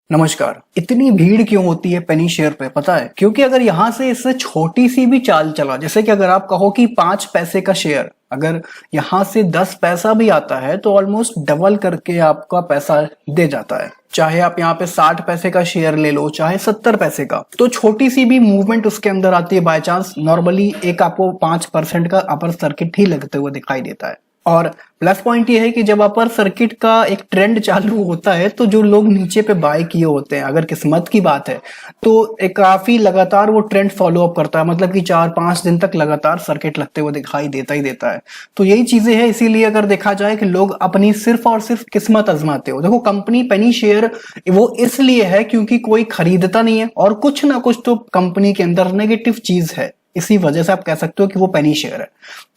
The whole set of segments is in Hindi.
नमस्कार। इतनी भीड़ क्यों होती है पेनी शेयर पे पता है? क्योंकि अगर यहां से इससे छोटी सी भी चाल चला, जैसे कि अगर आप कहो कि 5 पैसे का शेयर अगर यहां से 10 पैसा भी आता है तो ऑलमोस्ट डबल करके आपका पैसा दे जाता है। चाहे आप यहाँ पे 60 पैसे का शेयर ले लो, चाहे 70 पैसे का, तो छोटी सी भी मूवमेंट उसके अंदर आती है बाय चांस, नॉर्मली एक आपको 5% का अपर सर्किट ही लगते हुए दिखाई देता है। और प्लस पॉइंट ये है कि जब अपर सर्किट का एक ट्रेंड चालू होता है तो जो लोग नीचे पे बाय किए होते हैं, अगर किस्मत की बात है तो एक काफी लगातार वो ट्रेंड फॉलो अप करता है, मतलब कि 4-5 दिन तक लगातार सर्किट लगते हुए दिखाई देता ही देता है। तो यही चीजें हैं, इसीलिए अगर देखा जाए कि लोग अपनी सिर्फ और सिर्फ किस्मत आजमाते हो। देखो, कंपनी पेनी शेयर वो इसलिए है क्योंकि कोई खरीदता नहीं है और कुछ ना कुछ तो कंपनी के अंदर नेगेटिव चीज है, इसी वजह से आप कह सकते हो कि वो पेनी शेयर है।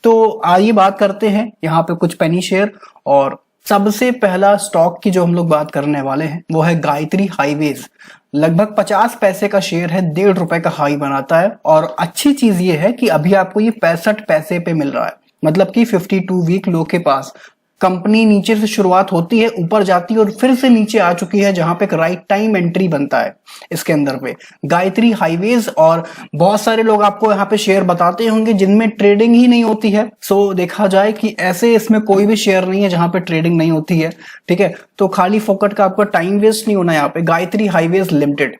तो आइए बात करते हैं यहाँ पे कुछ पेनी शेयर। और सबसे पहला स्टॉक की जो हम लोग बात करने वाले हैं वो है गायत्री हाईवेज। लगभग 50 पैसे का शेयर है, 1.5 रुपए का हाई बनाता है। और अच्छी चीज ये है कि अभी आपको ये 65 पैसे पे मिल रहा है, मतलब कि 52 वीक लो के पास। कंपनी नीचे से शुरुआत होती है, ऊपर जाती है और फिर से नीचे आ चुकी है, जहां पे एक राइट टाइम एंट्री बनता है इसके अंदर पे गायत्री हाईवेज। और बहुत सारे लोग आपको यहाँ पे शेयर बताते होंगे जिनमें ट्रेडिंग ही नहीं होती है। सो देखा जाए कि ऐसे इसमें कोई भी शेयर नहीं है जहां पे ट्रेडिंग नहीं होती है, ठीक है। तो खाली फोकट का आपका टाइम वेस्ट नहीं होना यहाँ पे, गायत्री हाईवेज लिमिटेड।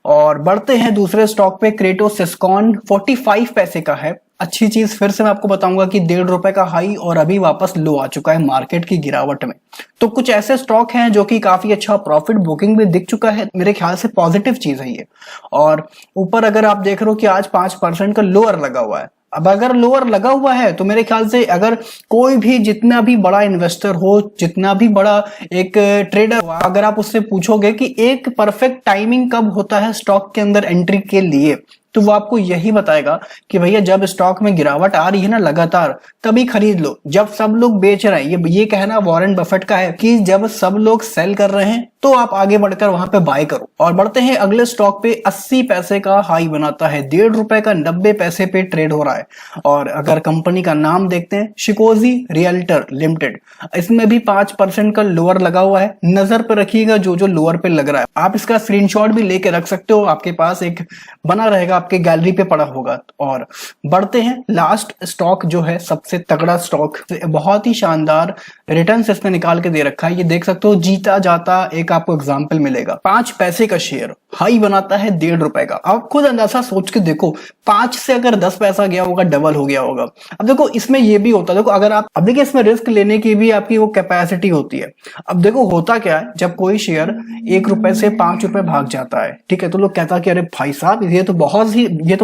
और बढ़ते हैं दूसरे स्टॉक पे, क्रेटो सिस्कॉन 45 पैसे का है। अच्छी चीज फिर से मैं आपको बताऊंगा कि 1.5 रुपए का हाई और अभी वापस लो आ चुका है मार्केट की गिरावट में। तो कुछ ऐसे स्टॉक हैं जो कि काफी अच्छा प्रॉफिट बुकिंग भी दिख चुका है, मेरे ख्याल से पॉजिटिव चीज है ये। और ऊपर अगर आप देख रहे हो कि आज 5% का लोअर लगा हुआ है। अब अगर लोअर लगा हुआ है तो मेरे ख्याल से अगर कोई भी जितना भी बड़ा इन्वेस्टर हो, जितना भी बड़ा एक ट्रेडर हो, अगर आप उससे पूछोगे कि एक परफेक्ट टाइमिंग कब होता है स्टॉक के अंदर एंट्री के लिए, तो वो आपको यही बताएगा कि भैया जब स्टॉक में गिरावट आ रही है ना लगातार, तभी खरीद लो। जब सब लोग बेच रहे हैं, ये कहना वॉरेन बफेट का है कि जब सब लोग सेल कर रहे हैं तो आप आगे बढ़कर वहां पे बाय करो। और बढ़ते हैं अगले स्टॉक पे, 80 पैसे का हाई बनाता है, 1.5 रुपए का 90 पैसे पे ट्रेड हो रहा है। और अगर कंपनी का नाम देखते हैं, शिकोजी रियल्टर लिमिटेड, इसमें भी 5% का लोअर लगा हुआ है। नजर पे रखिएगा जो जो लोअर पे लग रहा है, आप इसका स्क्रीनशॉट भी लेके रख सकते हो, आपके पास एक बना रहेगा, आपके गैलरी पे पड़ा होगा। और बढ़ते हैं लास्ट स्टॉक जो है सबसे तगड़ा स्टॉक, बहुत ही शानदार रिटर्न्स इसमें निकाल के दे रखा है, ये देख सकते हो। जीता जाता एक आपको एग्जांपल मिलेगा, 5 पैसे का शेयर, हाई बनाता है 1.5 रुपए का। आप खुद अंदाजा सोच के देखो, 5 से अगर 10 पैसा गया होगा, डबल हो गया होगा। अब देखो इसमें ये भी होता है, देखो अगर आप, अब देखिए इसमें रिस्क लेने की भी आपकी वो कैपेसिटी होती है। अब देखो होता क्या है, जब कोई शेयर 1 रुपए से 5 रुपए भाग जाता है, ठीक है, तो लोग कहता है कि अरे भाई साहब ये तो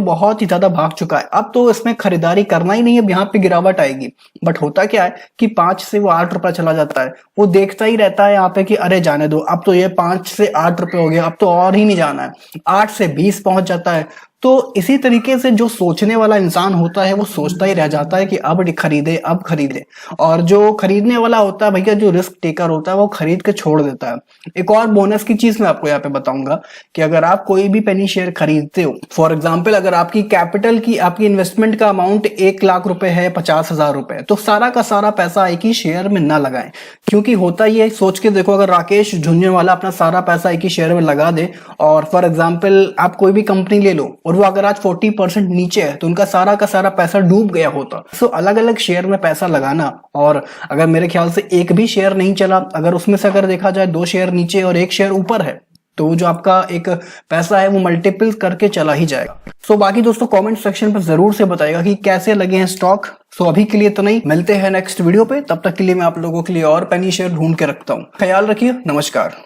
बहुत ही ज्यादा भाग चुका है, अब तो इसमें खरीदारी करना ही नहीं है, यहाँ पे गिरावट आएगी। बट होता क्या है कि 5 से वो 8 रुपए चला जाता है, वो देखता ही रहता है यहाँ पे कि अरे जाने दो, अब तो ये 5 से 8 रुपए हो गया, अब तो और ही नहीं जाना है। 8 से 20 पहुंच जाता है। तो इसी तरीके से जो सोचने वाला इंसान होता है वो सोचता ही रह जाता है कि अब खरीदे, अब खरीदे। और जो खरीदने वाला होता है भैया, जो रिस्क टेकर होता है, वो खरीद के छोड़ देता है। एक और बोनस की चीज मैं आपको यहाँ पे बताऊंगा कि अगर आप कोई भी पेनी शेयर खरीदते हो, फॉर एग्जाम्पल अगर आपकी कैपिटल की, आपकी इन्वेस्टमेंट का अमाउंट 1 लाख रुपए है, 50,000 रुपए, तो सारा का सारा पैसा एक ही शेयर में ना लगाएं। क्योंकि होता ये, सोच के देखो, अगर राकेश झुंझुनवाला अपना सारा पैसा एक ही शेयर में लगा दे और फॉर एग्जाम्पल आप कोई भी कंपनी ले लो और वो अगर आज 40% नीचे है तो उनका सारा का सारा पैसा डूब गया होता। सो अलग अलग शेयर में पैसा लगाना, और अगर मेरे ख्याल से एक भी शेयर नहीं चला, अगर उसमें से अगर देखा जाए 2 शेयर नीचे और 1 शेयर ऊपर है, तो वो जो आपका एक पैसा है वो मल्टीपल करके चला ही जाएगा। सो बाकी दोस्तों कमेंट सेक्शन पर जरूर से बताइएगा कि कैसे लगे हैं स्टॉक। सो अभी के लिए तो नहीं, मिलते हैं नेक्स्ट वीडियो पे, तब तक के लिए मैं आप लोगों के लिए और पेनी शेयर ढूंढ के रखता हूँ। ख्याल रखिए, नमस्कार।